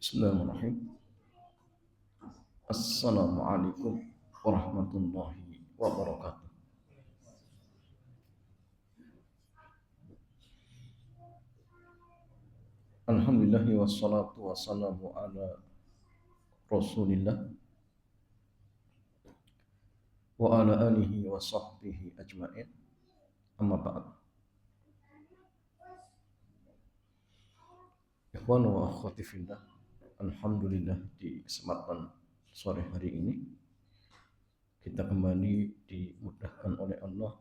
Bismillahirrahmanirrahim. Assalamualaikum warahmatullahi wabarakatuh. Alhamdulillah wassalatu wassalamu ala Rasulillah wa ala alihi wa sahbihi ajma'in. Amma ba'd. Ikhwan wa akhwati fillah. Alhamdulillah di kesempatan sore hari ini kita kembali dimudahkan oleh Allah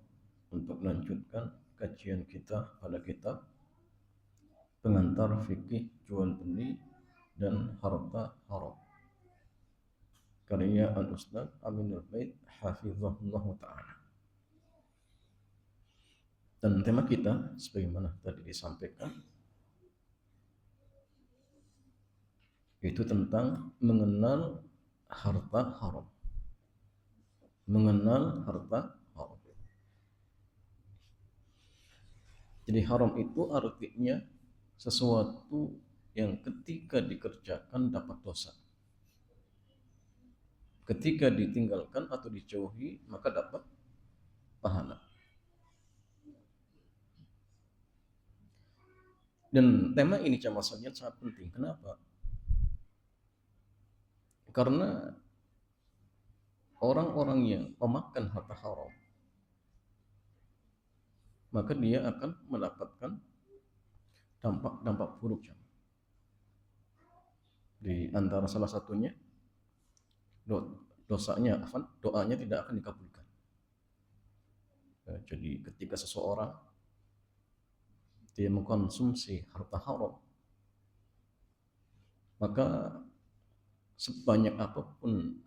untuk melanjutkan kajian kita pada kitab pengantar fikih jual beli dan harta haram karya Al-Ustaz Aminul Bait hafizahullah ta'ala. Dan tema kita sebagaimana tadi disampaikan itu tentang mengenal harta haram. Mengenal harta haram. Jadi haram itu artinya sesuatu yang ketika dikerjakan dapat dosa. Ketika ditinggalkan atau dijauhi maka dapat pahala. Dan tema ini jamaah sangat penting. Kenapa? Karena orang-orang yang memakan harta haram maka dia akan mendapatkan dampak buruk. Di antara salah satunya doanya tidak akan dikabulkan. Jadi ketika seseorang dia mengkonsumsi harta haram, maka sebanyak apapun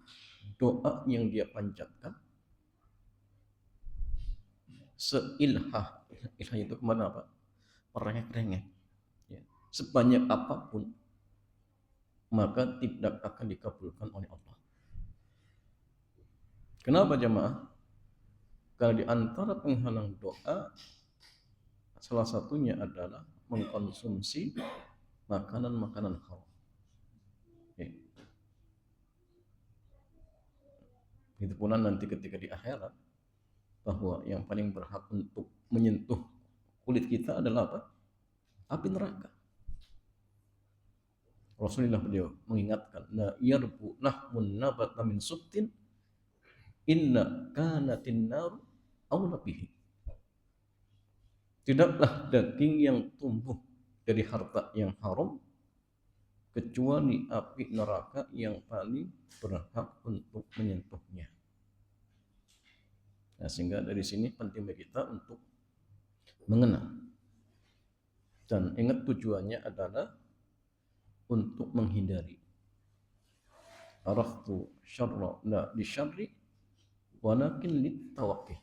doa yang dia panjatkan, seilhah itu kemana apa? Merengek-rengek. Ya. Sebanyak apapun maka tidak akan dikabulkan oleh Allah. Kenapa jemaah? Karena di antara penghalang doa salah satunya adalah mengkonsumsi makanan-makanan haram. Itu pula nanti ketika di akhirat bahwa yang paling berhak untuk menyentuh kulit kita adalah apa? Api neraka. Rasulullah beliau mengingatkan, la yarbu lahmun nabata min subtin inna kanatin nar awla bihi. Tidaklah daging yang tumbuh dari harta yang haram kecuali api neraka yang paling berhak untuk menyentuhnya. Nah, sehingga dari sini penting bagi kita untuk mengenal dan ingat tujuannya adalah untuk menghindari. Araftu syarra la li syarri walakin litawaqi.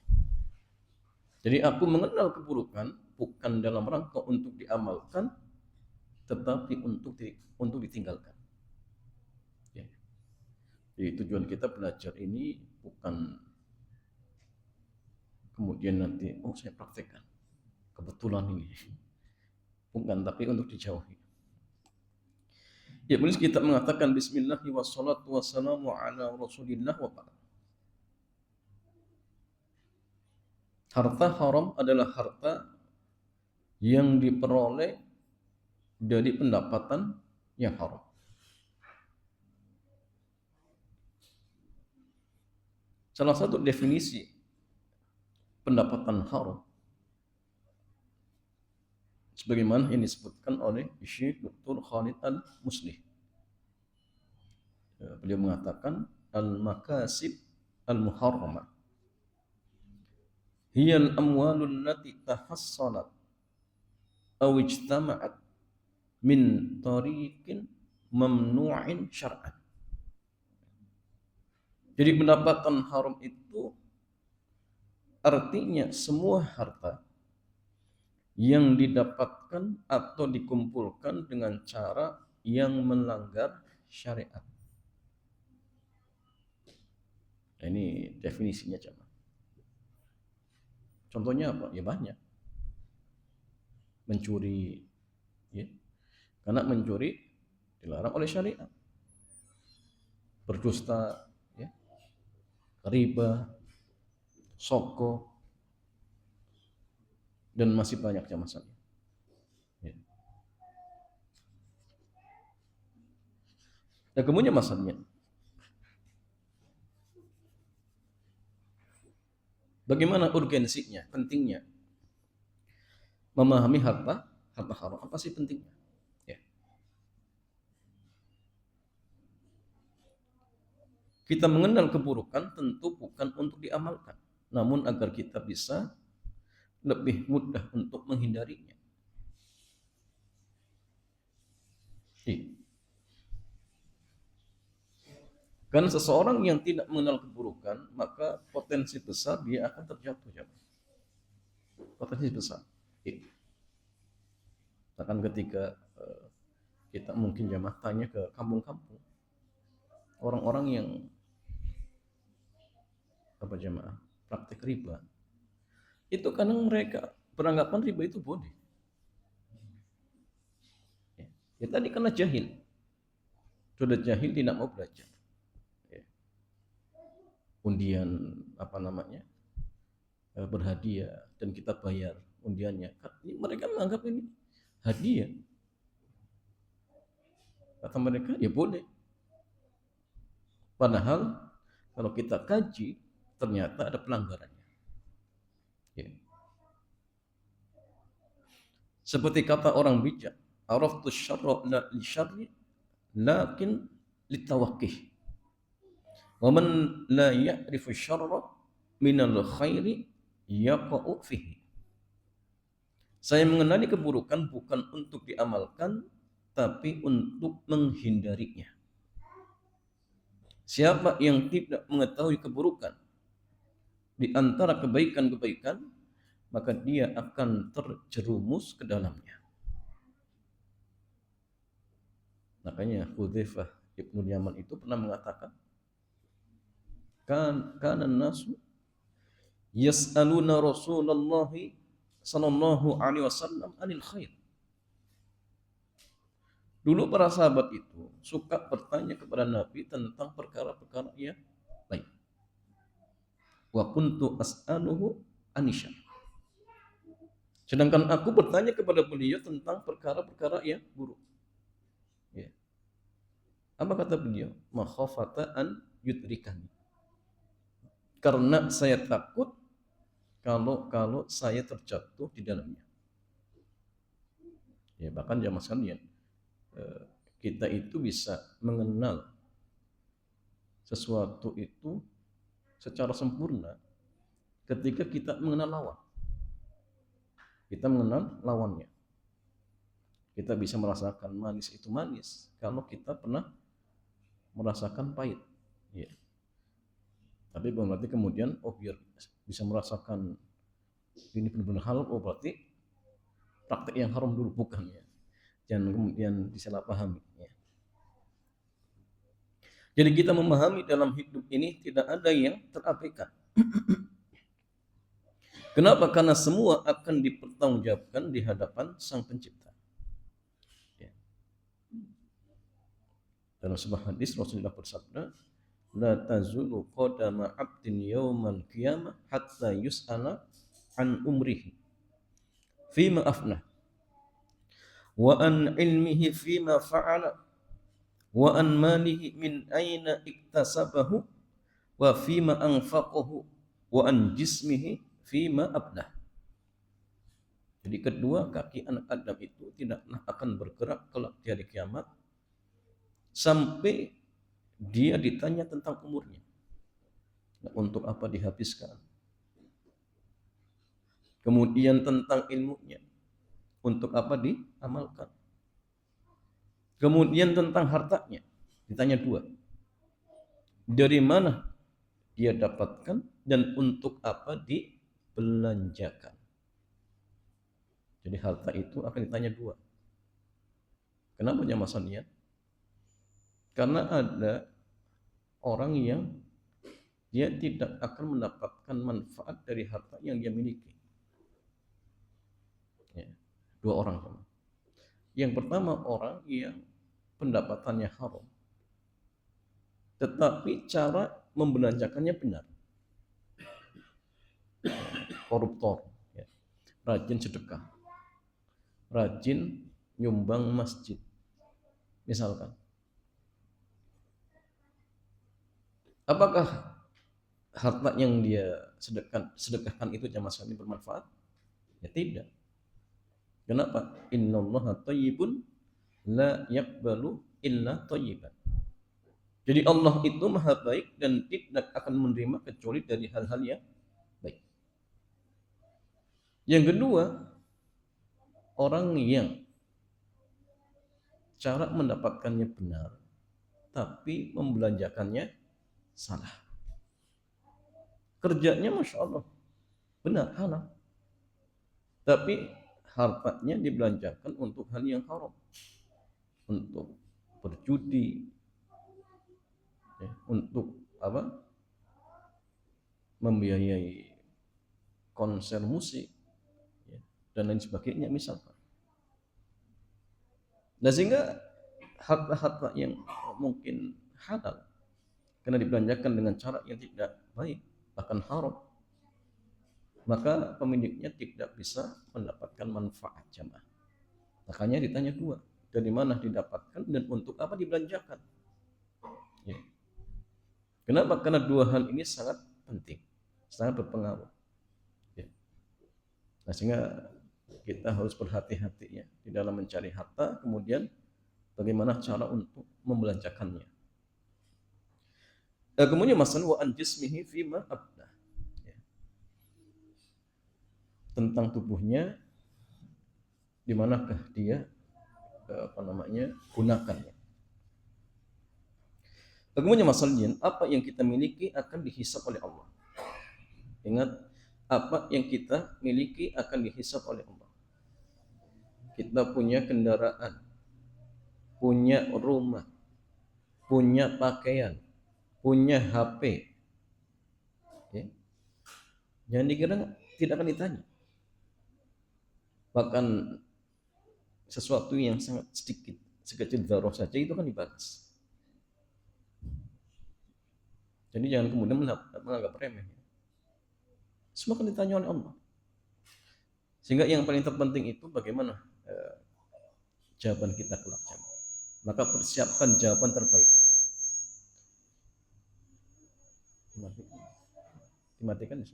Jadi aku mengenal keburukan bukan dalam rangka untuk diamalkan tetapi untuk ditinggalkan. Ya. Jadi tujuan kita belajar ini bukan kemudian nanti saya praktekkan kebetulan ini, bukan, tapi untuk dijauhi. Ya, boleh kita mengatakan bismillah wassalatu wassalamu ala Rasulillah wa ba'd. Harta haram adalah harta yang diperoleh dari pendapatan yang haram. Salah satu definisi pendapatan haram sebagaimana yang disebutkan oleh Syekh Dr. Khalid Al-Muslih. Beliau mengatakan al-makasib al-muharramah hiya al-amwalul lati tahassalat aw ijtama'at min tariqin mamnu'in syar'an. Jadi pendapatan haram itu artinya semua harta yang didapatkan atau dikumpulkan dengan cara yang melanggar syariat. Nah, ini definisinya coba. Contohnya apa? Ya banyak. Mencuri, ya. Karena mencuri dilarang oleh syariat. Berdusta, ya, riba, soko, dan masih banyak masalahnya. Ya. Dan kemudian masalahnya, bagaimana urgensinya, pentingnya memahami harta haram. Apa sih pentingnya? Ya. Kita mengenal keburukan tentu bukan untuk diamalkan, namun agar kita bisa lebih mudah untuk menghindarinya. Iya. Karena seseorang yang tidak mengenal keburukan, maka potensi besar dia akan terjatuh. Potensi besar. Iya. Bahkan ketika kita mungkin jamaah tanya ke kampung-kampung, orang-orang yang jamaah praktik riba, itu kadang mereka beranggapan riba itu boleh. Ya tadi karena jahil, sudah jahil tidak mau belajar. Ya. Undian berhadiah dan kita bayar undiannya, mereka menganggap ini hadiah. Kata mereka, ya boleh. Padahal kalau kita kaji, ternyata ada pelanggarannya. Ya. Seperti kata orang bijak, araftu syarra la li syarri lakin litawaqih. Wa man la ya'rifu syarra minal khairi yaqa'u fihi. Saya mengenali keburukan bukan untuk diamalkan, tapi untuk menghindarinya. Siapa yang tidak mengetahui keburukan di antara kebaikan-kebaikan, maka dia akan terjerumus ke dalamnya. Makanya Hudzaifah Ibnu Yaman itu pernah mengatakan, kana nasu yas'aluna Rasulullah sallallahu alaihi wasallam anil khair. Dulu para sahabat itu suka bertanya kepada Nabi tentang perkara-perkara yang baik. Wa kuntu as'aluhu anisya. Sedangkan aku bertanya kepada beliau tentang perkara-perkara yang buruk. Ya. Apa kata beliau? Makhafata an yudrikani. Karena saya takut kalau saya terjatuh di dalamnya. Ya, bahkan jamaah sekalian, kita itu bisa mengenal sesuatu itu secara sempurna ketika kita mengenal lawan. Kita mengenal lawannya. Kita bisa merasakan manis itu manis kalau kita pernah merasakan pahit. Ya. Tapi bukan berarti kemudian biar bisa merasakan ini benar-benar halal, berarti praktek yang haram dulu, bukan ya. Jangan kemudian disalahpahami. Ya. Jadi kita memahami dalam hidup ini tidak ada yang terabaikan. Kenapa? Karena semua akan dipertanggungjawabkan di hadapan Sang Pencipta. Ya. Dalam sebuah hadis Rasulullah bersabda, la tazulu qadama 'abdin yaumal qiyamah hatta yus'ala an umrihi fima afnah wa an ilmihi fima fa'ala wa an malihi min aina iktasabahu wa fima anfaqahu wa an jismihi fima ablah. Jadi kedua kaki anak Adam itu tidaklah akan bergerak kelak di hari kiamat sampai dia ditanya tentang umurnya. Nah, untuk apa dihabiskan? Kemudian tentang ilmunya. Untuk apa diamalkan? Kemudian tentang hartanya. Ditanya dua. Dari mana dia dapatkan dan untuk apa dibelanjakan? Jadi harta itu akan ditanya dua. Kenapa jamaah sekalian? Karena ada orang yang dia tidak akan mendapatkan manfaat dari harta yang dia miliki. Ya, dua orang. Yang pertama orang yang pendapatannya haram, tetapi cara membelanjakannya benar. Koruptor, ya, rajin sedekah, rajin nyumbang masjid, misalkan. Apakah harta yang dia sedekahkan itu sama sekali bermanfaat? Ya tidak. Kenapa? Innallaha thayyibun la yaqbalu illa thayyiban. Jadi Allah itu maha baik dan tidak akan menerima kecuali dari hal-hal yang baik. Yang kedua, orang yang cara mendapatkannya benar, tapi membelanjakannya salah. Kerjanya Masya Allah, benar, halal. Tapi hartanya dibelanjakan untuk hal yang haram. Untuk berjudi, ya, untuk apa? Membiayai konser musik, ya, dan lain sebagainya misalkan. Nah sehingga harta-harta yang mungkin halal karena dibelanjakan dengan cara yang tidak baik, bahkan haram, maka pemiliknya tidak bisa mendapatkan manfaat jamaah. Makanya ditanya dua, dari mana didapatkan dan untuk apa dibelanjakan. Ya. Kenapa? Karena dua hal ini sangat penting, sangat berpengaruh. Ya. Nah, sehingga kita harus berhati-hati ya di dalam mencari harta, kemudian bagaimana cara untuk membelanjakannya. Kemudian masalah wa an jismihi fima abda. Ya. Tentang tubuhnya, di manakah dia gunakannya. Kemudian masalahnya, apa yang kita miliki akan dihisab oleh Allah. Ingat, apa yang kita miliki akan dihisab oleh Allah. Kita punya kendaraan, punya rumah, punya pakaian, punya HP. Ya. Jangan dikira tidak akan ditanya. Bahkan sesuatu yang sangat sedikit, sekecil dzarrah saja itu kan dibalas. Jadi jangan kemudian menganggap remeh. Semua akan ditanya oleh Allah. Sehingga yang paling terpenting itu bagaimana jawaban kita kelak. Maka persiapkan jawaban terbaik. Dimatikan.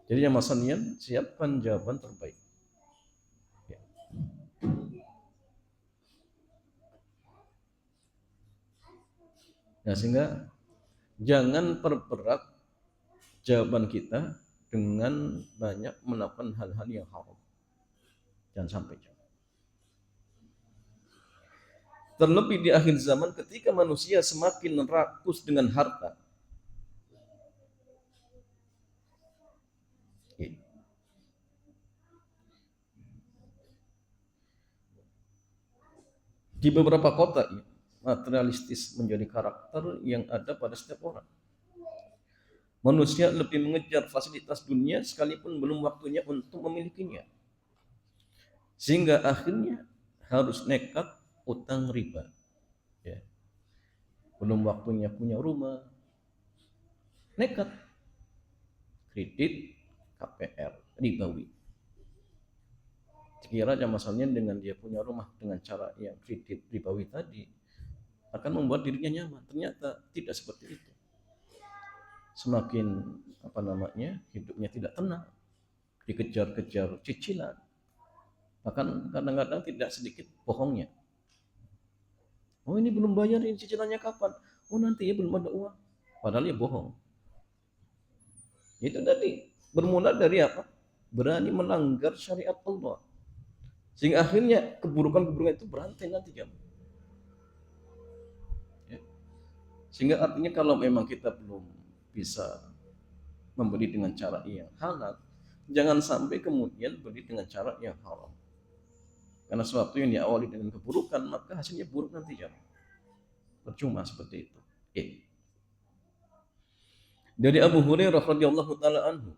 Jadi yang maksudnya siapkan jawaban terbaik. Ya. Nah, sehingga jangan perberat jawaban kita dengan banyak melakukan hal-hal yang haram. Jangan sampai. Terlebih di akhir zaman ketika manusia semakin rakus dengan harta. Di beberapa kota, materialistis menjadi karakter yang ada pada setiap orang. Manusia lebih mengejar fasilitas dunia sekalipun belum waktunya untuk memilikinya. Sehingga akhirnya harus nekat utang riba. Ya. Belum waktunya punya rumah, nekat kredit KPR ribawi. Kira masalahnya dengan dia punya rumah dengan cara yang kredit ribawi tadi akan membuat dirinya nyaman. Ternyata tidak seperti itu. Semakin hidupnya tidak tenang, dikejar-kejar cicilan, bahkan kadang-kadang tidak sedikit bohongnya. Oh ini belum bayar, ini cicilannya kapan? Oh nanti ya belum ada uang. Padahal ya bohong. Itu tadi bermula dari apa? Berani melanggar syariat Allah. Sehingga akhirnya keburukan-keburukan itu berantai nanti jam. Ya. Sehingga artinya kalau memang kita belum bisa membeli dengan cara yang halal, jangan sampai kemudian beli dengan cara yang haram. Karena sesuatu yang diawali dengan keburukan, maka hasilnya buruk nanti jam. Percuma seperti itu. Dari Abu Hurairah radhiyallahu taala anhu,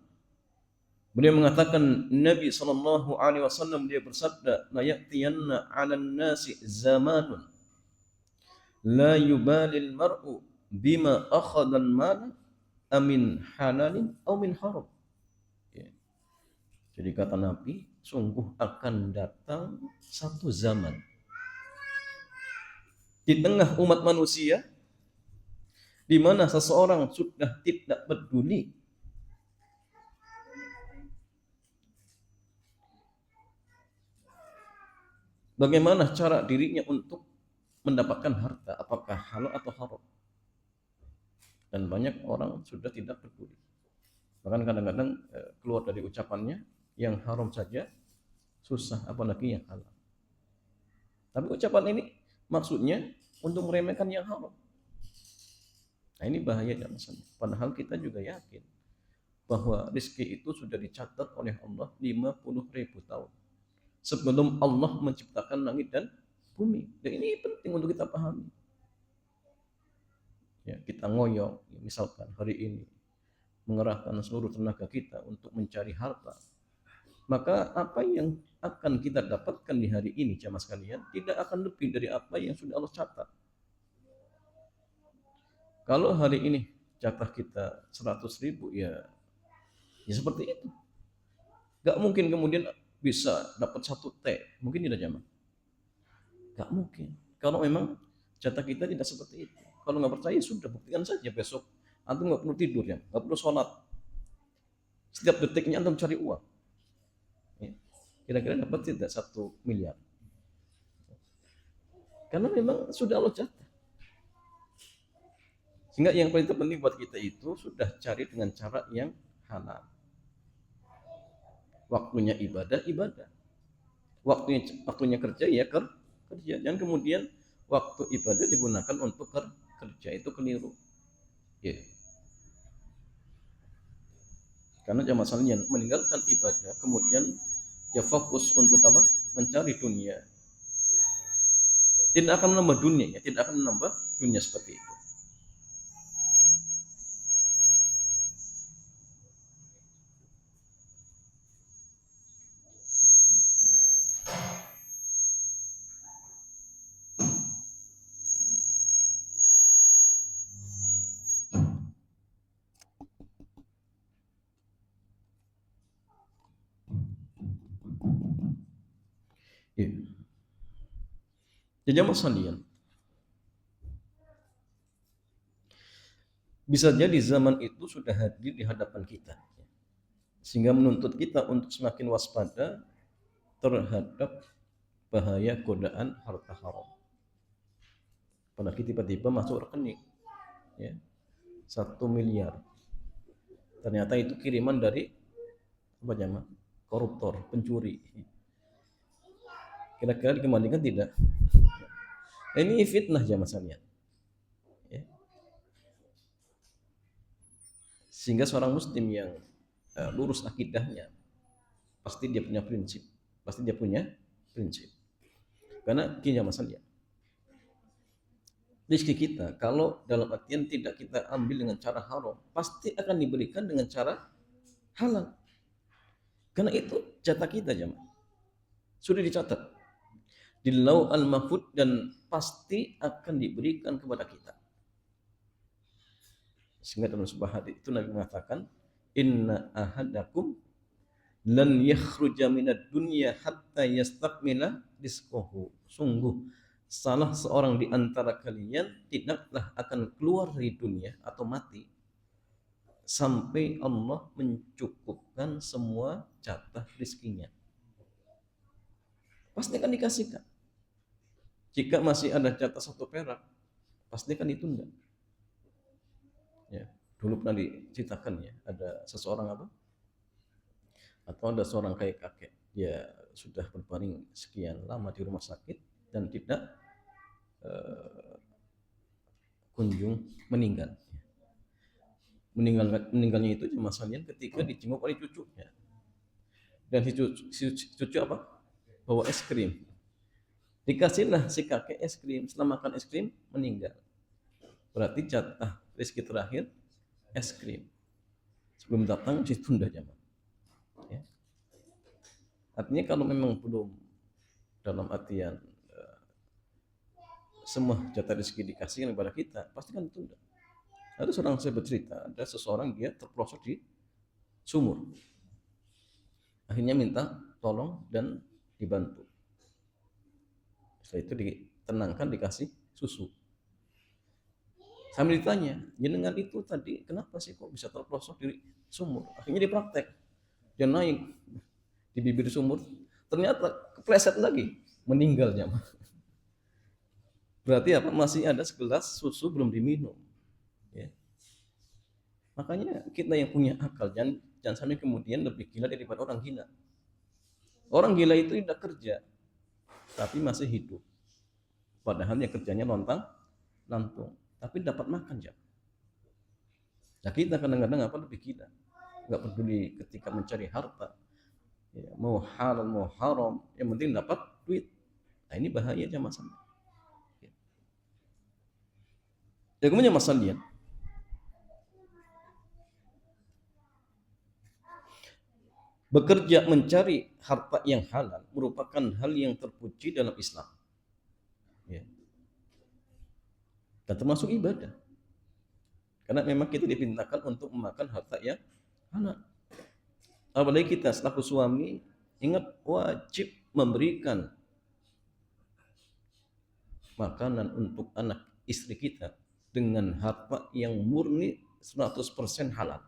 Beliau mengatakan, Nabi sallallahu alaihi wasallam dia bersabda, la ya'tiyanna 'alan nasi zamanun la yubalil mar'u bima akhadha al-mal amin halalin aw min haram. Ya. Jadi kata Nabi, sungguh akan datang satu zaman di tengah umat manusia di mana seseorang sudah tidak peduli bagaimana cara dirinya untuk mendapatkan harta, apakah halal atau haram. Dan banyak orang sudah tidak peduli. Bahkan kadang-kadang keluar dari ucapannya, yang haram saja susah, apalagi yang halal. Tapi ucapan ini maksudnya untuk meremehkan yang haram. Nah ini bahaya ya maksudnya. Padahal kita juga yakin bahwa rezeki itu sudah dicatat oleh Allah 50.000 tahun sebelum Allah menciptakan langit dan bumi. Dan ini penting untuk kita pahami. Ya, kita ngoyo, misalkan hari ini mengerahkan seluruh tenaga kita untuk mencari harta, maka apa yang akan kita dapatkan di hari ini jamaah sekalian tidak akan lebih dari apa yang sudah Allah catat. Kalau hari ini jatah kita 100.000, ya seperti itu. Gak mungkin kemudian bisa dapat 1 T, mungkin tidak jamaah. Gak mungkin. Kalau memang jatah kita tidak seperti itu. Kalau nggak percaya sudah buktikan saja besok. Antum nggak perlu tidur ya, nggak perlu sholat. Setiap detiknya antum cari uang. Ya. Kira-kira dapat tidak 1 miliar? Karena memang sudah Allah catat. Sehingga yang paling penting buat kita itu sudah cari dengan cara yang halal. Waktunya ibadah, ibadah. Waktunya kerja, ya kerja. Jangan kemudian waktu ibadah digunakan untuk kerja, itu keliru. Ya. Karena jamaah sekalian meninggalkan ibadah kemudian dia fokus untuk apa? Mencari dunia. Tidak akan menambah dunia, ya, tidak akan menambah dunia seperti itu. Ya. Jadi jamaah sekalian, bisa jadi zaman itu sudah hadir di hadapan kita, sehingga menuntut kita untuk semakin waspada terhadap bahaya godaan harta haram. Apalagi tiba-tiba masuk rekening, ya, 1 miliar. Ternyata itu kiriman dari apa jamaah? Koruptor, pencuri. Kira-kira dikembalikan tidak? Ini fitnah jamaah sekalian. Ya. Sehingga seorang muslim yang lurus akidahnya, pasti dia punya prinsip. Karena gini jamaah sekalian, rezeki kita kalau dalam artian tidak kita ambil dengan cara haram, pasti akan diberikan dengan cara halal. Karena itu jatah kita jamaah. Sudah dicatat di Lauh al-Mahfud dan pasti akan diberikan kepada kita. Sehingga dalam sebuah hadis itu Nabi mengatakan, inna ahadakum lan yakhruja minad dunya hatta yastakmila rizqahu. Sungguh salah seorang di antara kalian tidaklah akan keluar dari dunia atau mati sampai Allah mencukupkan semua jatah rezekinya. Pasti akan dikasihkan. Jika masih ada jatah 1 perak, pasti akan ditunda. Ya, dulu pernah diceritakan ya, ada seseorang apa? Atau ada seorang kakek, dia sudah berbaring sekian lama di rumah sakit dan tidak kunjung meninggal. Meninggalnya itu cuma sekalian ketika dijenguk oleh cucunya. Dan si cucu apa? Bawa es krim. Dikasihlah si kakek es krim. Setelah makan es krim, meninggal. Berarti jatah rezeki terakhir es krim. Sebelum datang ditunda jamaah. Ya. Artinya kalau memang belum dalam artian semua jatah rezeki dikasihkan kepada kita, pasti kan tunda. Ada seorang saya bercerita, ada seseorang dia terpelosok di sumur. Akhirnya minta tolong dan dibantu. Setelah itu ditenangkan, dikasih susu. Sambil ditanya, jenengan itu tadi kenapa sih kok bisa terpelosok di sumur? Akhirnya dipraktek. Dia naik di bibir sumur, ternyata kepleset lagi, meninggalnya. Berarti apa? Masih ada segelas susu belum diminum. Ya. Makanya kita yang punya akal, jangan sampai kemudian lebih gila daripada orang gila. Orang gila itu tidak kerja, tapi masih hidup. Padahal yang kerjanya lontang, lantung, tapi dapat makan ya. Nah kita kadang-kadang apa lebih gila, nggak peduli ketika mencari harta, ya, mau halal mau haram, yang penting dapat duit. Nah ini bahaya jamaah sama. Ya kemudian masalah lihat, bekerja mencari harta yang halal merupakan hal yang terpuji dalam Islam. Ya. Dan termasuk ibadah. Karena memang kita diperintahkan untuk memakan harta yang halal. Apalagi kita selaku suami, ingat wajib memberikan makanan untuk anak istri kita dengan harta yang murni 100% halal.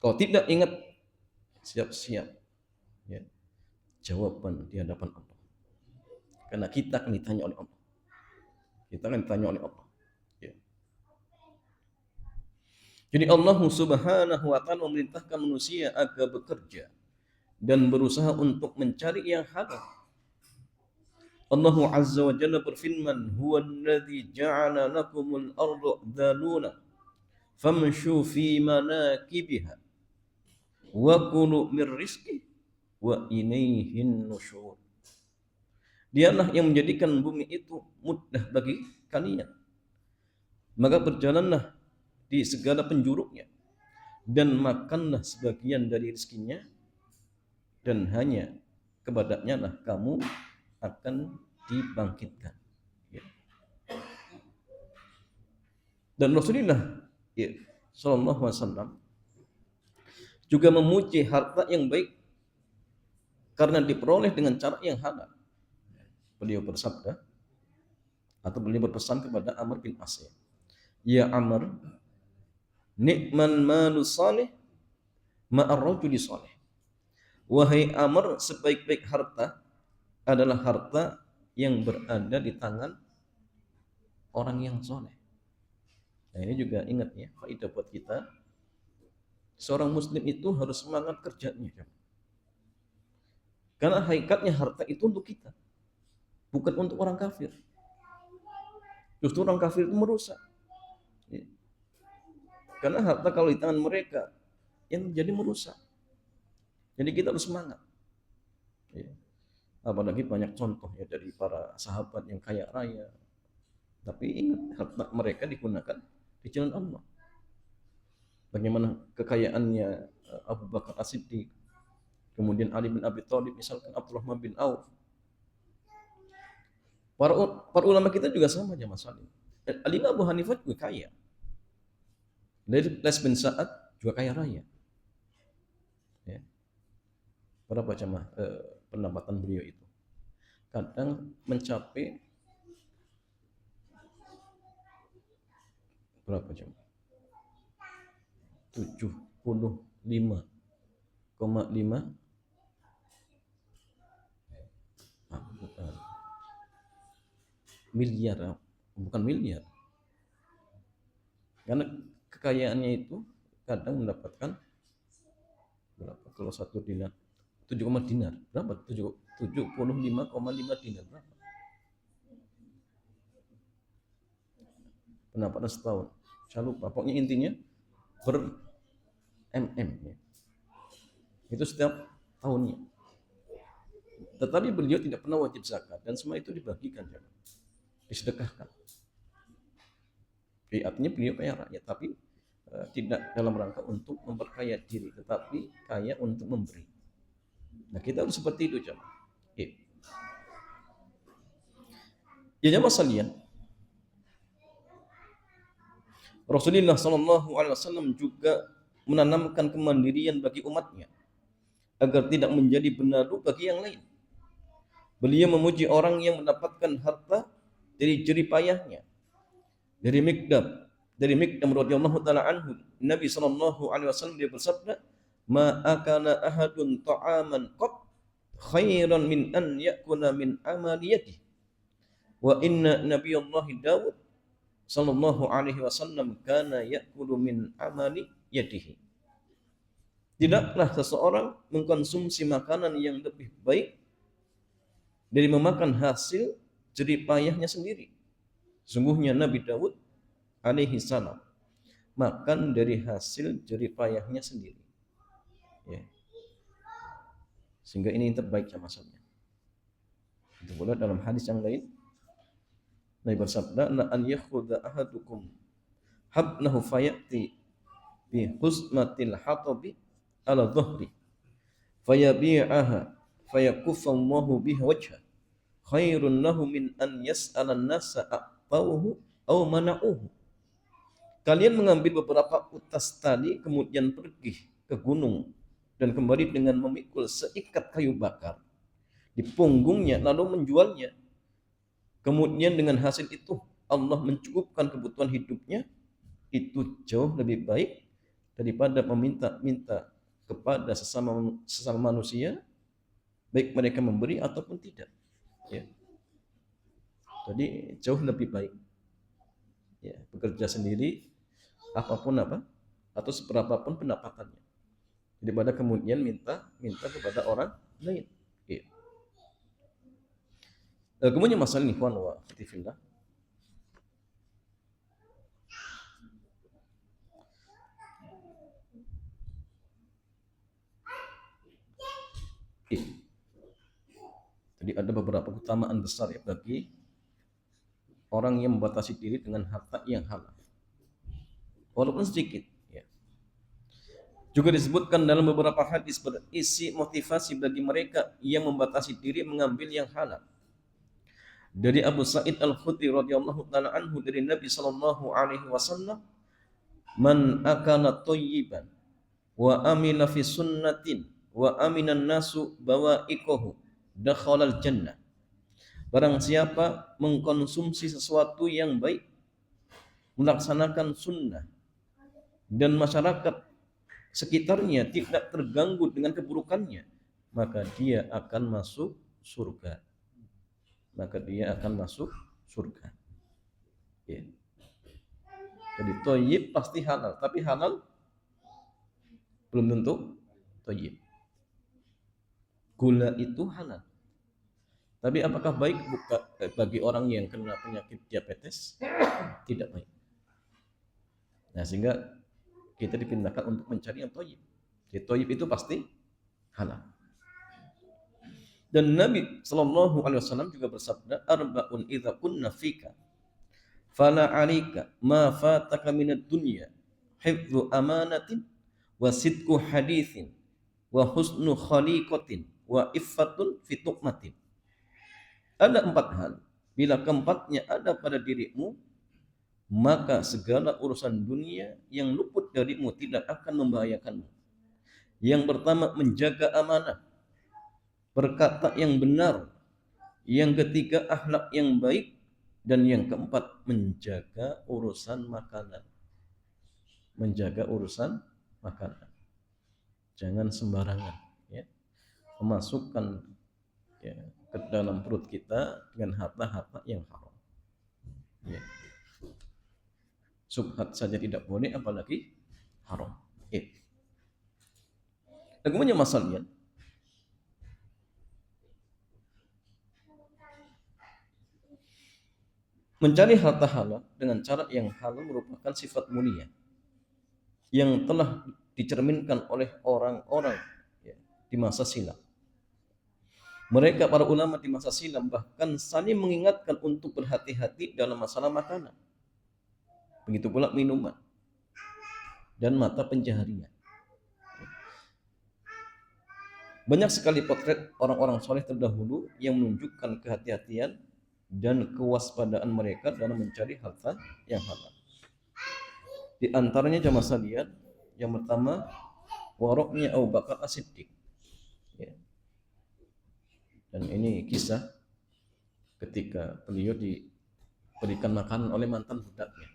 Kalau tidak, ingat, siap-siap ya, jawaban di hadapan Allah. Karena kita akan ditanya oleh Allah. Kita akan ditanya oleh Allah. Ya. Jadi Allah Subhanahu wa ta'ala memerintahkan manusia agar bekerja dan berusaha untuk mencari yang halal. Allah Azza wa Jalla berfirman, "Huwallazi ja'ala lakumul arda dhalula famshu fi manakibiha wa kulu mir rizqi wa ilaihin nusyur." Dialah yang menjadikan bumi itu mudah bagi kalian. Maka berjalanlah di segala penjuruknya dan makanlah sebagian dari rezekinya, dan hanya kepadanya lah kamu akan dibangkitkan. Ya. Dan Rasulullah ya, Sallallahu Alaihi Wasallam juga memuji harta yang baik karena diperoleh dengan cara yang halal. Beliau bersabda atau beliau berpesan kepada Amr bin As, ya Amr, nikman malu salih ma'ar rajuli salih. Wahai Amr, sebaik-baik harta adalah harta yang berada di tangan orang yang soleh. Nah ini juga ingat ya, faedah buat kita. Seorang muslim itu harus semangat kerjanya. Karena hakikatnya harta itu untuk kita, bukan untuk orang kafir. Justru orang kafir itu merusak. Ya. Karena harta kalau di tangan mereka yang jadi merusak. Jadi kita harus semangat. Ya. Apalagi banyak contoh ya dari para sahabat yang kaya raya. Tapi ingat, harta mereka digunakan di jalan Allah. Bagaimana kekayaannya Abu Bakar As-Siddiq, kemudian Ali bin Abi Thalib, misalkan Abdurrahman bin Auf. Para ulama kita juga sama aja masalah. Al-Imam Abu Hanifah juga kaya. Les bin Sa'ad juga kaya raya. Ya. Berapa jamaah pendapatan beliau itu? Kadang mencapai berapa jam? 75,5 miliar, bukan miliar. Karena kekayaannya itu kadang mendapatkan berapa? Kalau satu dinar 7, dinar berapa? 75,5 dinar berapa? Pendapatan setahun. Saya lupa. Pokoknya intinya per ya. Itu setiap tahunnya. Tetapi beliau tidak pernah wajib zakat dan semua itu dibagikan, disedekahkan. Jadi artinya beliau kaya raya, tapi tidak dalam rangka untuk memperkaya diri, tetapi kaya untuk memberi. Nah, kita harus seperti itu, jemaah. Ya, jemaah sekalian, Rasulullah SAW juga menanamkan kemandirian bagi umatnya agar tidak menjadi benalu bagi yang lain. Beliau memuji orang yang mendapatkan harta dari jerih payahnya. Dari Mikdam radhiyallahu taala anhu, Nabi SAW dia bersabda, "Ma akala ahadun ta'aman qat khairan min an yakuna min amaliyati. Wa inna Nabiyullah Daud sallallahu alaihi wasallam kana yakulu min amali yadihi." Tidaklah seseorang mengkonsumsi makanan yang lebih baik dari memakan hasil jerih payahnya sendiri. Sungguhnya Nabi Daud alaihi salam makan dari hasil jerih payahnya sendiri. Ya. Sehingga ini yang terbaik maksudnya. Itu pula dalam hadis yang lain Nabi bersabda, "La an yakhudha ahadukum habnahu fayati bi husmatil hatabi ala dhahri fayabi'aha fayakuffahu biha wajha khairun lahu min an yas'ala an-nasa a'tawhu aw mana'uhu." Kalian mengambil beberapa utas tali kemudian pergi ke gunung dan kembali dengan memikul seikat kayu bakar di punggungnya lalu menjualnya. Kemudian dengan hasil itu Allah mencukupkan kebutuhan hidupnya. Itu jauh lebih baik daripada meminta-minta kepada sesama manusia, baik mereka memberi ataupun tidak. Ya. Jadi jauh lebih baik. Ya, bekerja sendiri apapun atau seberapapun pendapatannya daripada kemudian minta kepada orang lain. Ya. Kemudian masalah ikhwan wa akhwati fillah, jadi ada beberapa keutamaan besar ya bagi orang yang membatasi diri dengan harta yang halal, walaupun sedikit. Ya. Juga disebutkan dalam beberapa hadis berisi motivasi bagi mereka yang membatasi diri mengambil yang halal. Dari Abu Sa'id Al-Khudri radhiyallahu taala anhu dari Nabi sallallahu alaihi wasallam, "Man akala thayyiban wa amila fi sunnatin wa aminan nasu bawa'iqahu dakhalal jannah." Barang siapa mengkonsumsi sesuatu yang baik, melaksanakan sunnah, dan masyarakat sekitarnya tidak terganggu dengan keburukannya, maka dia akan masuk surga. Ya. Jadi thayyib pasti halal, tapi halal belum tentu thayyib. Gula itu halal, tapi apakah baik bagi orang yang kena penyakit diabetes? Tidak baik. Nah, sehingga kita dipindahkan untuk mencari yang thayyib. Jadi thayyib itu pasti halal. Dan Nabi sallallahu alaihi wasallam juga bersabda, "Arba'un idza kunna fika fala 'alaika ma fataka minad dunya hifdzu amanatin wa sidqu haditsin wa husnu khaliqatin wa iffatun fi tuqmatin." Ada 4 hal, bila keempatnya ada pada dirimu, maka segala urusan dunia yang luput darimu tidak akan membahayakanmu. Yang pertama, menjaga amanah, berkata yang benar. Yang ketiga, akhlak yang baik. Dan yang keempat, menjaga urusan makanan. Jangan sembarangan ya, memasukkan ya, ke dalam perut kita dengan harta-harta yang haram. Ya. Subhat saja tidak boleh, apalagi haram. Ya. Kemudian masalahnya, mencari harta halal dengan cara yang halal merupakan sifat mulia yang telah dicerminkan oleh orang-orang ya, di masa silam. Mereka para ulama di masa silam bahkan saling mengingatkan untuk berhati-hati dalam masalah makanan. Begitu pula minuman. dan mata pencaharian. Banyak sekali potret orang-orang soleh terdahulu yang menunjukkan kehati-hatian dan kewaspadaan mereka dalam mencari harta yang halal. Di antaranya jamaah sekalian, yang pertama waroknya Abu Bakar As-Siddiq. Ya. Dan ini kisah ketika beliau diberikan makanan oleh mantan budaknya.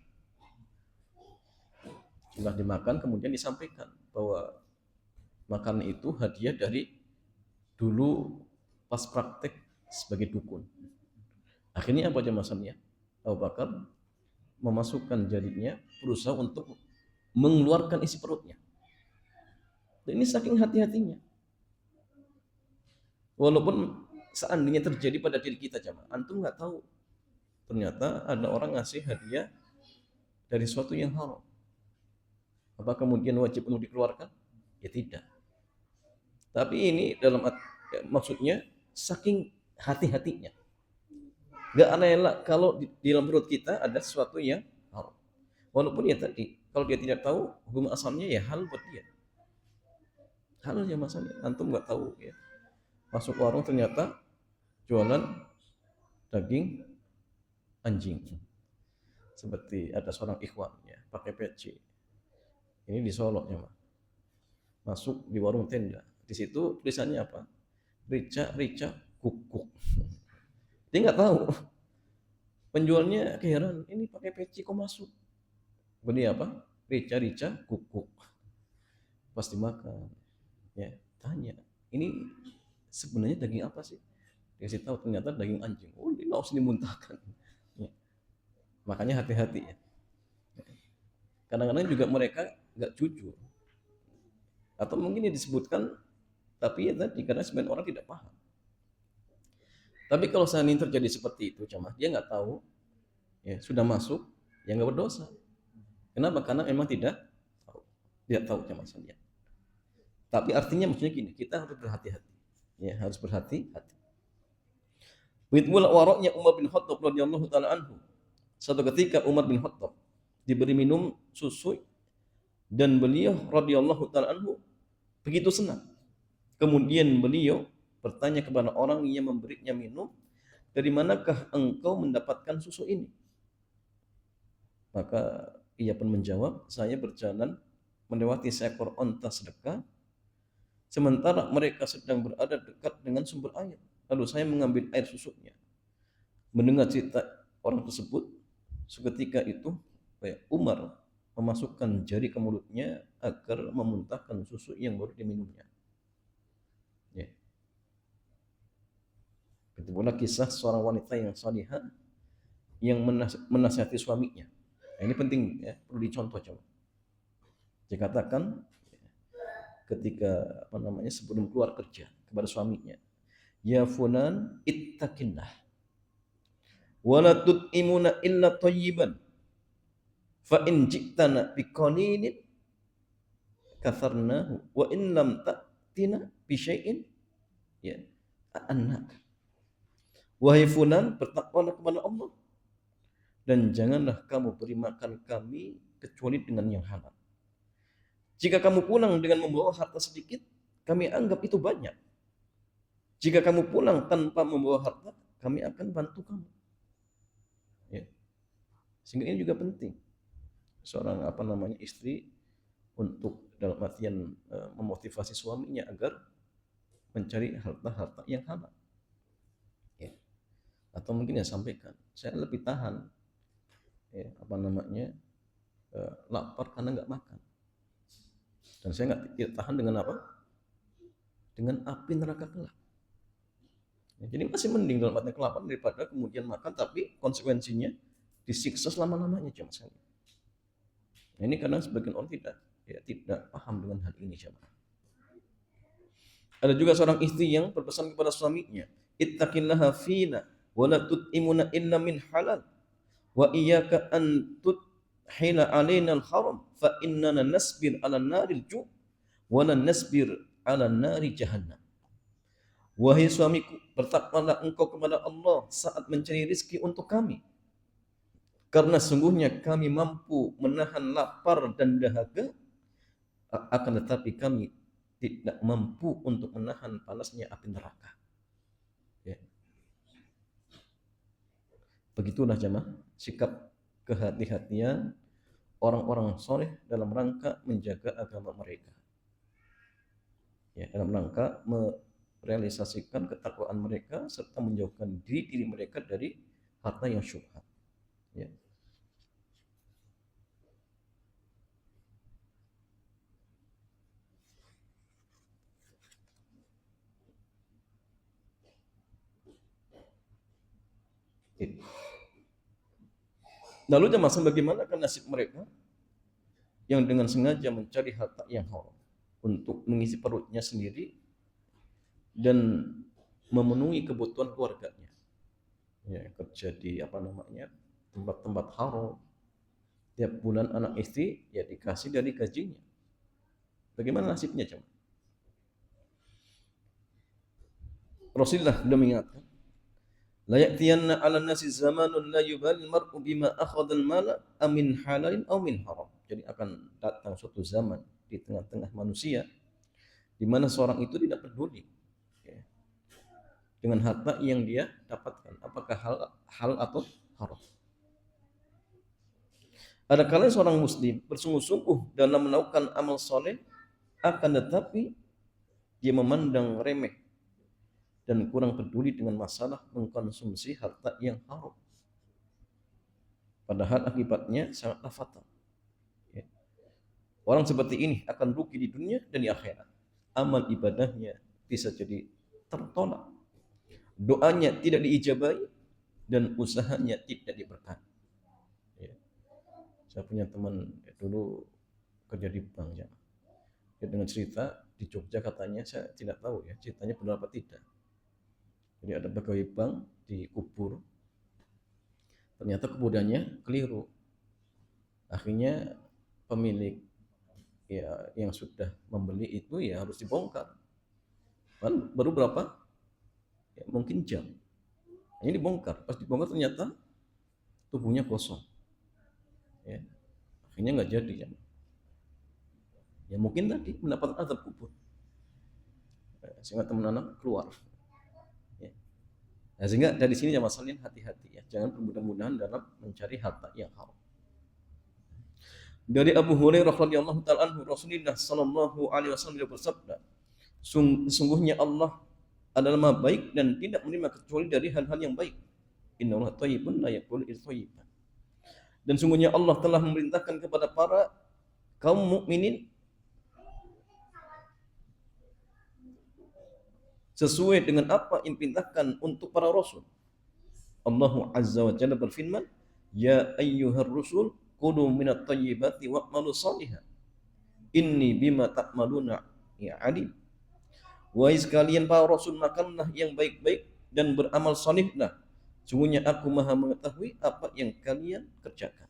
Setelah dimakan kemudian disampaikan bahwa makanan itu hadiah dari dulu pas praktek sebagai dukun. Akhirnya apa jamaah sekalian? Abu Bakar memasukkan jarinya, berusaha untuk mengeluarkan isi perutnya. Dan ini saking hati-hatinya. Walaupun seandainya terjadi pada diri kita, jamaah, antum nggak tahu. Ternyata ada orang ngasih hadiah dari sesuatu yang haram. Apa kemudian wajib untuk dikeluarkan? Ya tidak. Tapi ini maksudnya saking hati-hatinya. Gak rela kalau di dalam perut kita ada sesuatu yang haram. Walaupun ya tadi, kalau dia tidak tahu hukum asalnya ya hal buat dia. Hal aja masalahnya, antum nggak tahu ya. Masuk warung ternyata jualan daging anjing. Seperti ada seorang ikhwan ya, pakai peci. Ini di Solo ya, Mas. Masuk di warung tenda. Di situ tulisannya apa? Rica kukuk. Dia nggak tahu. Penjualnya keheran, ini pakai peci kok masuk? Beli apa? Rica kukuk. Pas dimakan, ya tanya, ini sebenarnya daging apa sih? Dikasih tahu ternyata daging anjing. Oh, ini harus dimuntahkan. Ya. Makanya hati-hati ya. Kadang-kadang juga mereka nggak jujur. Atau mungkin ini disebutkan, tapi ya tadi karena sebenarnya orang tidak paham. Tapi kalau seandainya terjadi seperti itu, jamaah, dia nggak tahu, ya sudah masuk, ya nggak berdosa. Kenapa? Karena memang tidak tahu jamaah sekalian. Tapi artinya maksudnya gini, kita harus berhati-hati. Ya, harus berhati-hati. Begitu pula waroknya Umar bin Khattab radhiyallahu taala anhu. Suatu ketika Umar bin Khattab diberi minum susu dan beliau radhiyallahu taala anhu begitu senang. Kemudian beliau bertanya kepada orang yang memberinya minum, dari manakah engkau mendapatkan susu ini? Maka ia pun menjawab, saya berjalan melewati seekor onta sedekah, sementara mereka sedang berada dekat dengan sumber air. Lalu saya mengambil air susunya. Mendengar cerita orang tersebut, seketika itu Umar memasukkan jari ke mulutnya agar memuntahkan susu yang baru diminumnya. Ya. Itu pula kisah seorang wanita yang salihah yang menasihati suaminya. Nah, ini penting ya, perlu dicontoh coba. Dikatakan ketika sebelum keluar kerja kepada suaminya, ya fulan ittaqillah wa la tut'imuna illa thayyiban fa in ji'tana biqalilin katharnahu wa in lam ta'tina bi syai'in ya annak. Wahai fulan, bertakwalah kepada Allah dan janganlah kamu beri makan kami kecuali dengan yang halal. Jika kamu pulang dengan membawa harta sedikit, kami anggap itu banyak. Jika kamu pulang tanpa membawa harta, kami akan bantu kamu. Ya. Sehingga ini juga penting. Seorang istri untuk dalam artian memotivasi suaminya agar mencari harta-harta yang halal. Ya. Atau mungkin sampaikan, saya lebih tahan lapar karena nggak makan. Dan saya tidak tahan dengan apa? Dengan api neraka kelak. Ya, jadi masih mending dalam artian kelaparan daripada kemudian makan tapi konsekuensinya disiksa selama-lamanya cuma sekali. Nah, ini karena sebagian orang tidak paham dengan hal ini jemaah. Ada juga seorang istri yang berpesan kepada suaminya, ittaqillaha fina wa la tut'imuna illa min halal wa iyyaka an hina alaina al-haram fa innana nasbir 'ala naril ju' wa lan nasbir 'ala nari jahannam. Wahai suamiku, bertakwalah engkau kepada Allah saat mencari rezeki untuk kami. Karena sungguhnya kami mampu menahan lapar dan dahaga akan tetapi kami tidak mampu untuk menahan panasnya api neraka. Ya. Begitulah jemaah sikap kehati-hatian orang-orang soleh dalam rangka menjaga agama mereka. Ya, dalam rangka merealisasikan ketakwaan mereka serta menjauhkan diri mereka dari harta yang syubhat. Ya. Lalu jemaah bagaimana nasib mereka yang dengan sengaja mencari harta yang haram untuk mengisi perutnya sendiri dan memenuhi kebutuhan keluarganya. Ya, kerja di tempat-tempat haram. Tiap bulan anak istri ya dikasih dari gajinya. Bagaimana nasibnya jemaah? Rasulullah sudah mengingatkan, la ya'tiyanna 'ala nasi zamanun la yubali mar'u bima akhadha al-mala amin halalin aw min haram. Jadi akan datang suatu zaman di tengah-tengah manusia di mana seorang itu tidak peduli ya, dengan harta yang dia dapatkan, apakah hal atau haram. Ada kalanya seorang muslim bersungguh-sungguh dalam melakukan amal soleh, akan tetapi dia memandang remeh dan kurang peduli dengan masalah mengkonsumsi harta yang haram. Padahal akibatnya sangatlah fatal. Ya. Orang seperti ini akan rugi di dunia dan di akhirat. Amal ibadahnya bisa jadi tertolak. Doanya tidak diijabahi dan usahanya tidak diberkati. Ya. Saya punya teman dulu kerja di bank ya. Dia dengan cerita di Jogja katanya, saya tidak tahu ya ceritanya benar apa tidak. Jadi ada pegawai bank dikubur, ternyata kuburannya keliru. Akhirnya pemilik ya yang sudah membeli itu ya harus dibongkar. Baru berapa? Ya, mungkin jam. Ini dibongkar. Pas dibongkar ternyata tubuhnya kosong. Ya. Akhirnya nggak jadi ya. Ya mungkin tadi mendapat azab kubur. Sehingga teman anak keluar. Ya. Nah, sehingga dari sini jamaah sekalian hati-hati ya. Jangan bermudah-mudahan dalam mencari harta yang haram. Dari Abu Hurairah radhiyallahu taala anhu, Rasulullah sallallahu alaihi wasallam bersabda, sungguhnya Allah adalah Maha baik dan tidak menerima kecuali dari hal-hal yang baik. Innallaha thayyibun la yaqbalu illa thayyiban. Dan sungguhnya Allah telah memerintahkan kepada para kaum mukminin sesuai dengan apa yang diperintahkan untuk para rasul. Allah Azza wa Jalla berfirman, "Ya ayyuhar rusul, qulu minat thayyibati wa'malu shalihan. Inni bima ta'maluna alim." Wahai sekalian para rasul, makanlah yang baik-baik dan beramal salihlah. Sungguhnya aku Maha mengetahui apa yang kalian kerjakan.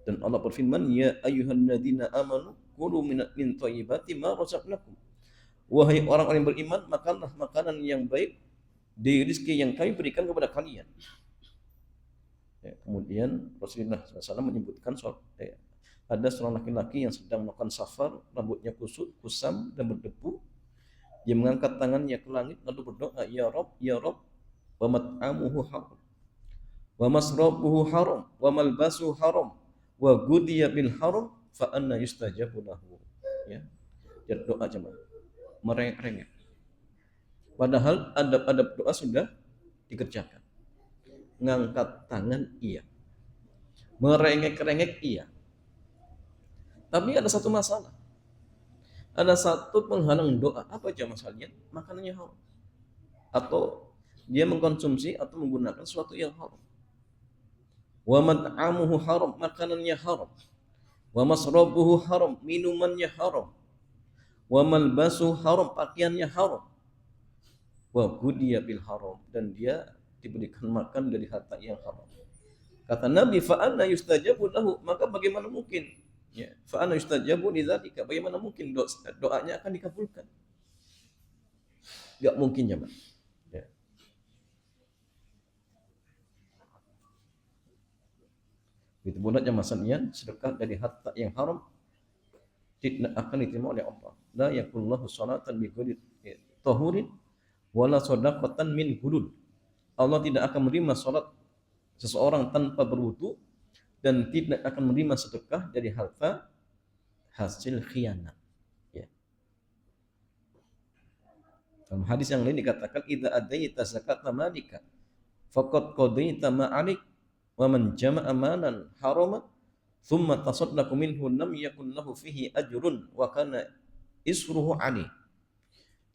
Dan Allah berfirman, "Ya ayyuhalladzina amanu qulu min thayyibati ma razaqnakum." Wahai orang-orang yang beriman, makanlah makanan yang baik dari rezeki yang kami berikan kepada kalian. Ya, kemudian Rasulullah SAW menyebutkan ada seorang laki-laki yang sedang melakukan safar, rambutnya kusam dan berdebu. Dia mengangkat tangannya ke langit lalu berdoa, "Ya Rabb, ya Rabb, wa mat'amuhu haram, wa masrabuhu haram, wa malbasuhu haram, wa gudiya bil haram, fa anna yustajabu lahu." Ya, dia doa jemaah merengek-rengek. Padahal adab-adab doa sudah dikerjakan. Ngangkat tangan iya, merengek-rengek iya. Tapi ada satu masalah. Ada satu penghalang doa. Apa jemaah sekalian? Makanannya haram. Atau dia mengkonsumsi atau menggunakan sesuatu yang haram. Wa mat'amuhu haram, makanannya haram. Wa masrabuhu haram, minumannya haram. Wa malbasuhu haram, pakaiannya haram. Wa gudiya bil haram, dan dia diberikan makan dari harta yang haram. Kata Nabi, fa anna yustajabu lahu, maka bagaimana mungkin? Ya, fa anna yustajabu lidzalika, bagaimana mungkin doanya akan dikabulkan? Enggak mungkin jemaah. Ya. Begitu pula jemaah sekalian, sedekah dari harta yang haram tidak akan diterima oleh Allah. La yaqullahu salatan bi ghairi tahurin wala shadaqatan min ghulul. Allah tidak akan menerima salat seseorang tanpa berwudu dan tidak akan menerima sedekah dari harta hasil khianat. Ya. Dalam hadis yang lain dikatakan idza adaita zakata malika faqad qadaita ma 'alik wa man jama'a malan haraman thumma tasaddaqu minhu lam yakun lahu fihi ajrun wa kana isruhu 'ali.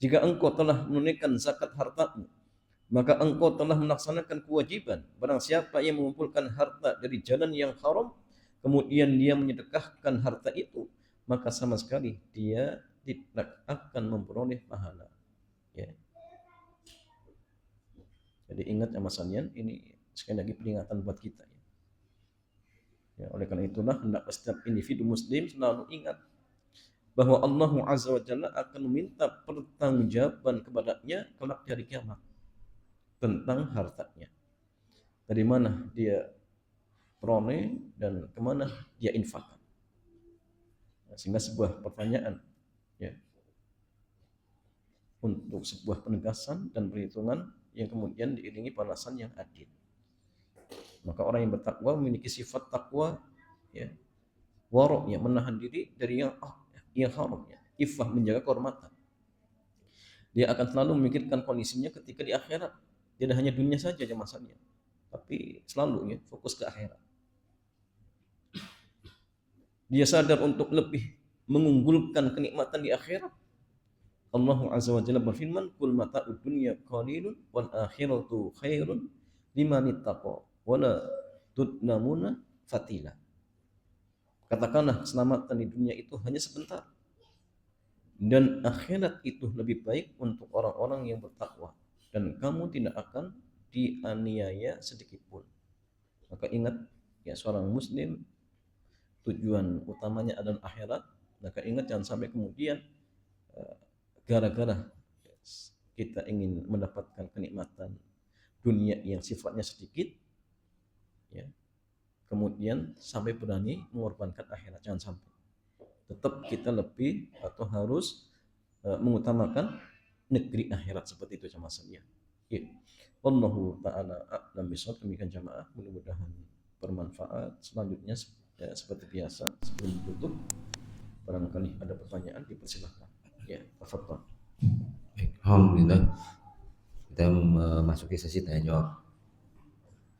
Jika engkau telah menunaikan zakat hartamu, maka engkau telah melaksanakan kewajiban. Barang siapa yang mengumpulkan harta dari jalan yang haram, kemudian dia menyedekahkan harta itu, maka sama sekali dia tidak akan memperoleh pahala. Ya. Jadi ingat ya Mas Anian, ini sekali lagi peringatan buat kita. Ya, oleh karena itulah hendaklah setiap individu muslim selalu ingat bahwa Allah Azza wa Jalla akan meminta pertanggungjawaban kepadanya kelak di hari kiamat tentang hartanya. Dari mana dia peroleh dan kemana dia infakkan. Sehingga sebuah pertanyaan ya, untuk sebuah penegasan dan perhitungan yang kemudian diiringi balasan yang adil. Maka orang yang bertakwa memiliki sifat takwa ya, waroknya menahan diri dari yang haramnya, iffah menjaga kehormatan. Dia akan selalu memikirkan kondisinya ketika di akhirat. Tidak hanya dunia saja masalahnya, tapi selalu ya fokus ke akhirat. Dia sadar untuk lebih mengunggulkan kenikmatan di akhirat. Allah Azza wa Jalla berfirman, "Qul mata'ud dunya qalilun wal akhiratu khairun liman ittaqa wa la tudlamuna fatila." Katakanlah keselamatan di dunia itu hanya sebentar. Dan akhirat itu lebih baik untuk orang-orang yang bertakwa. Dan kamu tidak akan dianiaya sedikit pun. Maka ingat ya, seorang muslim tujuan utamanya adalah akhirat. Maka ingat jangan sampai kemudian gara-gara kita ingin mendapatkan kenikmatan dunia yang sifatnya sedikit ya, kemudian sampai berani mengorbankan akhirat. Jangan sampai. Tetap kita lebih atau harus mengutamakan negeri akhirat seperti itu sama saja. Ya. Wallahu ta'ala a'lam bishawab. Demikian jamaah, mudah-mudahan bermanfaat. Selanjutnya ya, seperti biasa sebelum tutup barangkali ada pertanyaan dipersilahkan. Ya, tafadhol. Alhamdulillah, kita memasuki sesi tanya jawab.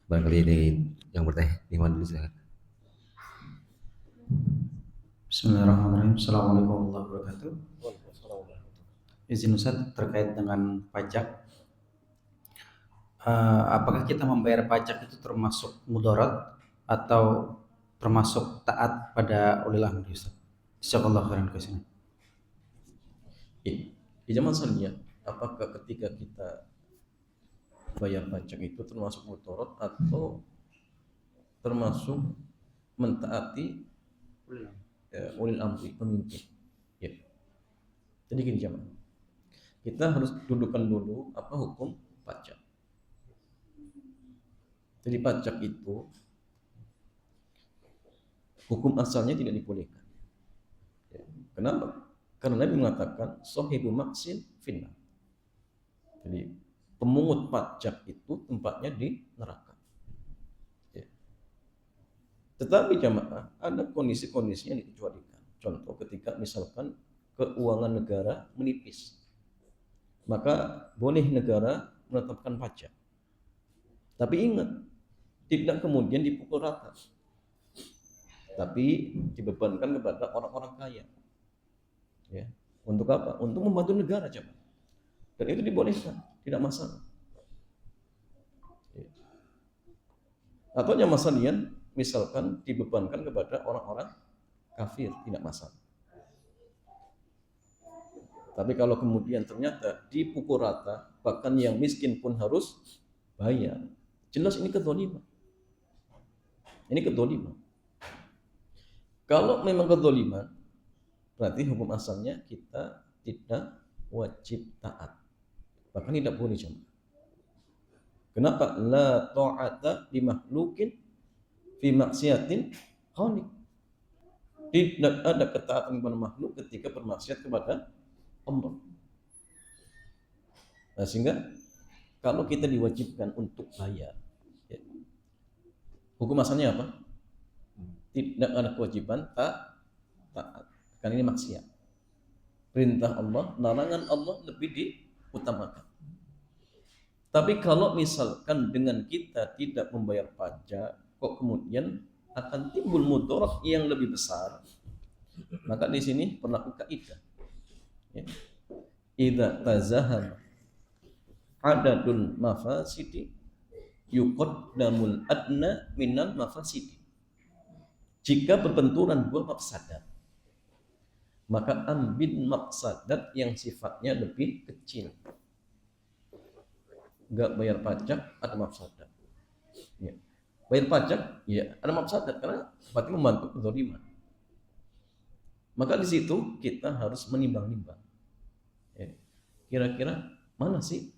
Barangkali ini yang bertanya di mana dulu silakan. Bismillahirrahmanirrahim. Assalamualaikum warahmatullahi wabarakatuh. Izin Ustaz terkait dengan pajak. Apakah kita membayar pajak itu termasuk mudarat atau termasuk taat pada ulil amri Ustaz? Jazakallahu khairan kasih. Di zaman selanjutnya, apakah ketika kita bayar pajak itu termasuk mudarat atau termasuk mentaati ulil amri, pemimpin? Ya. Jadi gini jamaah, kita harus dudukan dulu apa hukum pajak. Jadi pajak itu hukum asalnya tidak dibolehkan. Ya. Kenapa? Karena Nabi mengatakan sahibu maksin finnar. Jadi pemungut pajak itu tempatnya di neraka. Ya. Tetapi jamaah, ada kondisi-kondisi yang dikecualikan. Contoh ketika misalkan keuangan negara menipis, maka boleh negara menetapkan pajak. Tapi ingat, tidak kemudian dipukul rata, tapi dibebankan kepada orang-orang kaya. Ya. Untuk apa? Untuk membantu negara, jemaah. Dan itu dibolehkan, tidak masalah. Ya. Atau yang masalahnya, misalkan dibebankan kepada orang-orang kafir, tidak masalah. Tapi kalau kemudian ternyata dipukul rata, bahkan yang miskin pun harus bayar, jelas ini kedzaliman. Ini kedzaliman. Kalau memang kedzaliman, berarti hukum asalnya kita tidak wajib taat. Bahkan tidak boleh jemaah. Kenapa? La ta'ata li makhlukin fi maksiatin khaliq. Tidak ada ketaatan kepada makhluk ketika bermaksiat kepada Allah. Nah, sehingga kalau kita diwajibkan untuk bayar, ya, hukum asalnya apa? Tidak ada kewajiban taat. Kan ini maksiat. Perintah Allah, larangan Allah lebih diutamakan. Tapi kalau misalkan dengan kita tidak membayar pajak, kok kemudian akan timbul mudarat yang lebih besar, maka di sini berlaku kaidah. Ya. Idza tazahama adadul mafasidi yuqaddamul adna minal mafasidi. Jika berbenturan dua mafsadat, maka ambil mafsadat yang sifatnya lebih kecil. Enggak bayar pajak, ada mafsadat. Ya. Bayar pajak, ya ada mafsadat karena berarti membantu kezaliman. Maka di situ kita harus menimbang-nimbang. Ya. Kira-kira mana sih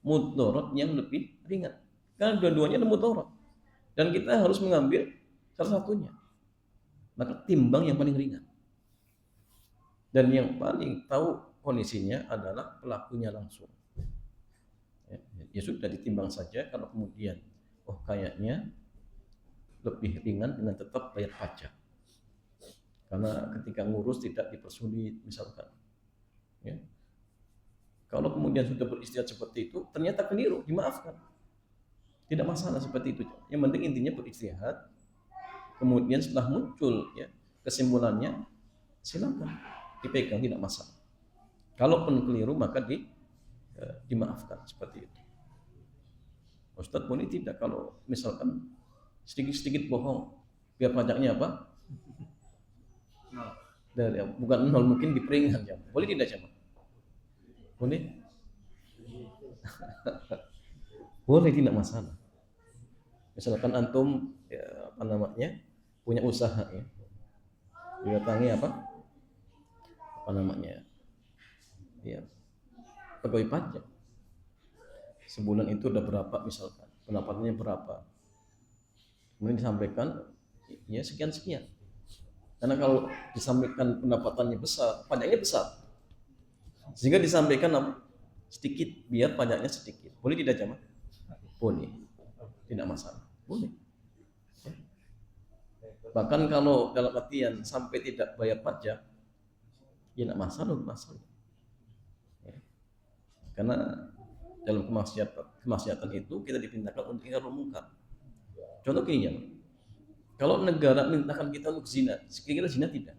mudarat yang lebih ringan? Karena dua-duanya ada mudarat. Dan kita harus mengambil salah satunya. Maka timbang yang paling ringan. Dan yang paling tahu kondisinya adalah pelakunya langsung. Ya sudah ditimbang saja. Kalau kemudian kayaknya lebih ringan dengan tetap bayar pajak, karena ketika ngurus tidak dipersulit misalkan, ya. Kalau kemudian sudah beristihad seperti itu ternyata keliru, dimaafkan, tidak masalah seperti itu. Yang penting intinya beristihad, kemudian setelah muncul ya kesimpulannya, silakan dipegang, tidak masalah. Kalaupun keliru maka dimaafkan seperti itu. Ustadz boleh tidak kalau misalkan sedikit-sedikit bohong biar pajaknya apa? Dari bukan nol, mungkin diperingan ya. Boleh tidak coba? Boleh? Boleh, tidak masalah. Misalkan antum ya, punya usaha ya, didatangi apa namanya ya, pegawai pajak. Sebulan itu udah berapa misalkan, pendapatannya berapa, kemudian disampaikan ya sekian. Karena kalau disampaikan pendapatannya besar, pajaknya besar, sehingga disampaikan sedikit biar pajaknya sedikit. Boleh tidak jamaah? Boleh, tidak masalah, boleh. Bahkan kalau dalam artian sampai tidak bayar pajak, ya tidak masalah. Ya. Karena dalam kemaksiatan itu kita diperintahkan untuk ingkar munkar. Contoh gini, kalau negara mintakan kita untuk zina, kira-kira zina tidak?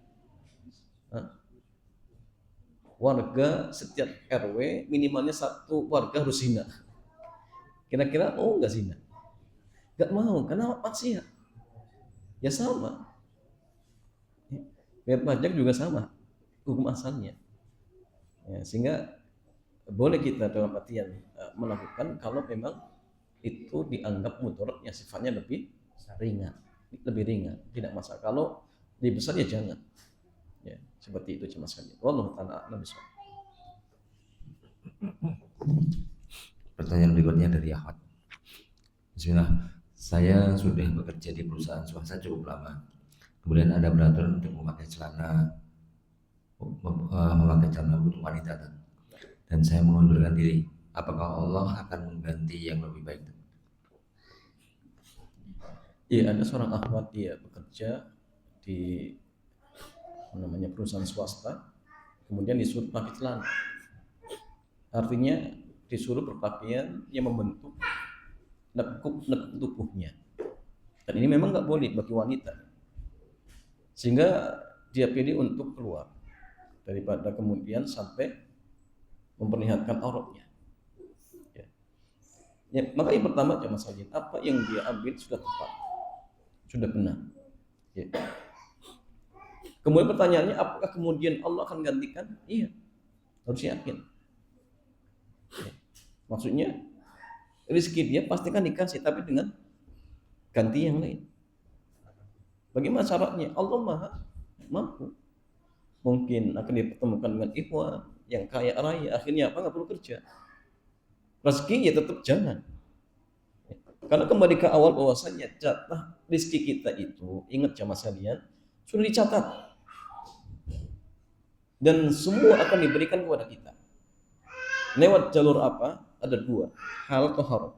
Warga setiap RW minimalnya satu warga harus zina. Kira-kira enggak zina? Enggak mau, karena maksiat. Ya sama. Bayar pajak juga sama hukum asalnya. Ya, sehingga boleh kita dalam artian melakukan kalau memang itu dianggap mudarat yang sifatnya lebih ringan, tidak masalah. Kalau lebih besar ya jangan. Ya, seperti itu cuma sekali. Wallahu ta'ala a'lam bishawab. Pertanyaan berikutnya dari Ahmad. Bismillah. Saya sudah bekerja di perusahaan swasta cukup lama. Kemudian ada peraturan untuk memakai celana untuk wanita, dan saya mengundurkan diri. Apakah Allah akan mengganti yang lebih baik? Iya, ada seorang akhwat, dia bekerja di perusahaan swasta, kemudian disuruh pakai celana. Artinya disuruh berpakaian yang membentuk nekuk tubuhnya. Dan ini memang nggak boleh bagi wanita, sehingga dia pilih untuk keluar daripada kemudian sampai memperlihatkan auratnya. Ya, maka yang pertama jamaah sekalian, apa yang dia ambil sudah tepat, sudah benar. Ya. Kemudian pertanyaannya, apakah kemudian Allah akan gantikan? Iya, harus yakin. Ya. Maksudnya rezeki dia pastikan dikasih, tapi dengan ganti yang lain. Bagaimana syaratnya? Allah maha mampu. Mungkin akan dipertemukan dengan ikhwan yang kaya raya, akhirnya apa? Nggak perlu kerja. Rezeki ya tetap jangan. Karena kembali ke awal bahwasanya jatah rezeki kita itu, ingat jamaah sekalian, sudah dicatat. Dan semua akan diberikan kepada kita. Lewat jalur apa? Ada dua, hal atau haram.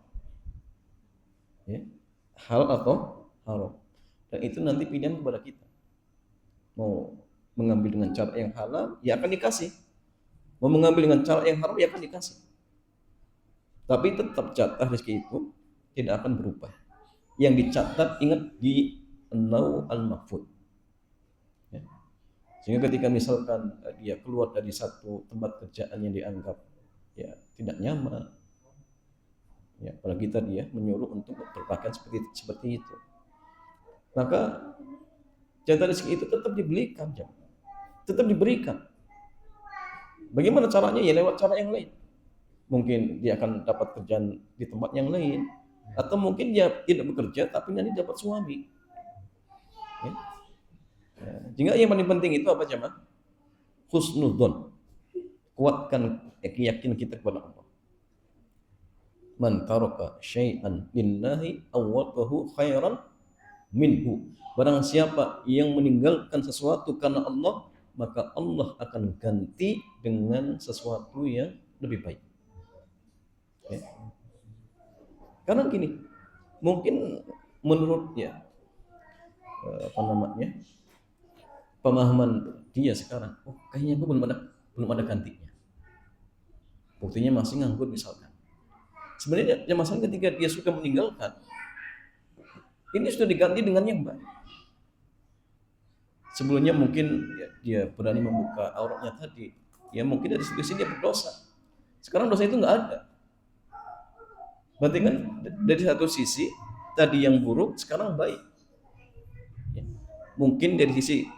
Ya. Hal atau haram. Dan itu nanti pilihan kepada kita. Mau mengambil dengan cara yang halal, ya akan dikasih. Mau mengambil dengan cara yang haram, ya akan dikasih. Tapi tetap jatah rezeki itu tidak akan berubah. Yang dicatat ingat di Lauh al-Mahfuz. Ya. Sehingga ketika misalkan dia keluar dari satu tempat kerjaan yang dianggap ya tidak nyaman, ya apalagi tadi ya menyuruh untuk berpakaian seperti itu, maka jatah rezeki itu tetap diberikan, tetap diberikan. Bagaimana caranya? Ya lewat cara yang lain. Mungkin dia akan dapat kerjaan di tempat yang lain, atau mungkin dia tidak bekerja tapi nanti dapat suami. Ya. Sehingga yang paling penting itu apa jemaah? Husnudzon. Kuatkan keyakinan kita kepada Allah. Man taraka syai'an lillahi awwadahu khairan minhu. Barang siapa yang meninggalkan sesuatu karena Allah, maka Allah akan ganti dengan sesuatu yang lebih baik. Ya. Karena gini, mungkin menurut ya pemahaman dia sekarang, oh kayaknya aku belum ada gantinya. Buktinya masih nganggur misalkan. Sebenarnya yang masalah ketika dia sudah meninggalkan, ini sudah diganti dengan yang baik. Sebelumnya mungkin ya, dia berani membuka auratnya tadi, ya mungkin dari sisi dia berdosa. Sekarang dosa itu nggak ada. Berarti kan dari satu sisi tadi yang buruk sekarang baik. Ya. Mungkin dari sisi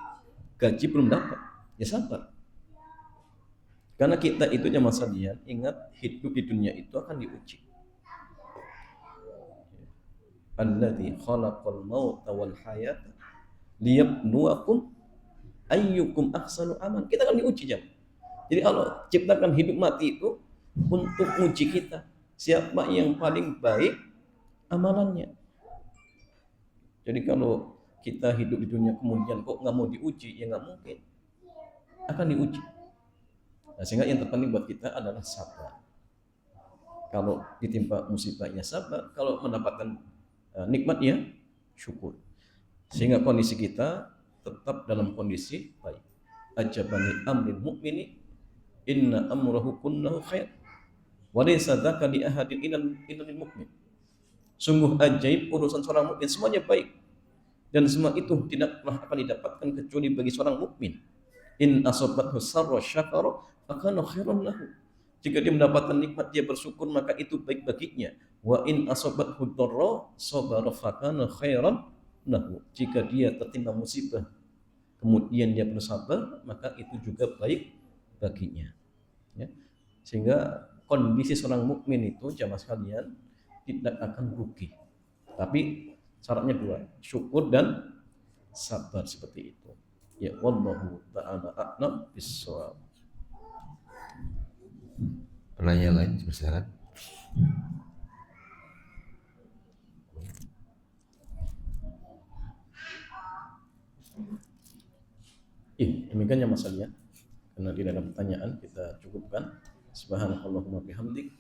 gaji belum dapat, ya sabar. Karena kita itu jamaah sekalian, ingat hidup di dunia itu akan diuji. Alladzi khalaqal mauta wal hayata liyabluwakum ayyukum ahsanu amal. Kita akan diuji jam. Jadi Allah ciptakan hidup mati itu untuk uji kita. Siapa yang paling baik amalannya. Jadi kalau kita hidup di dunia kemudian kok nggak mau diuji, ya nggak mungkin. Akan diuji. Nah, sehingga yang terpenting buat kita adalah sabar. Kalau ditimpa musibah ya sabar, kalau mendapatkan nikmat ya syukur. Sehingga kondisi kita tetap dalam kondisi baik. Ajabani amril mu'mini inna amrahu kullahu khair. Wa laysa dzaka li ahadin illa lil mu'min. Sungguh ajaib urusan seorang mukmin, semuanya baik. Dan semua itu tidaklah akan didapatkan kecuali bagi seorang mukmin. In asabathu sarra syakara fakana khairan lahu. Jika dia mendapatkan nikmat dia bersyukur maka itu baik baginya. Wa in asabathu dharra sabara fakana khairan lahu. Jika dia tertimpa musibah kemudian dia bersabar maka itu juga baik baginya. Ya. Sehingga kondisi seorang mukmin itu jamaah sekalian tidak akan rugi. Tapi syaratnya dua, syukur dan sabar seperti itu. Ya wallahu ta'ala a'lam bis-shawab. Pertanyaan lain silakan. Demikian ya masalahnya. Karena tidak ada pertanyaan, kita cukupkan. Subhanakallahumma bihamdik,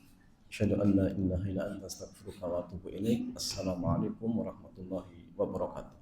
asyhadu an la ilaha illa anta astaghfiruka wa atubu ilaik. Assalamualaikum warahmatullahi wabarakatuh.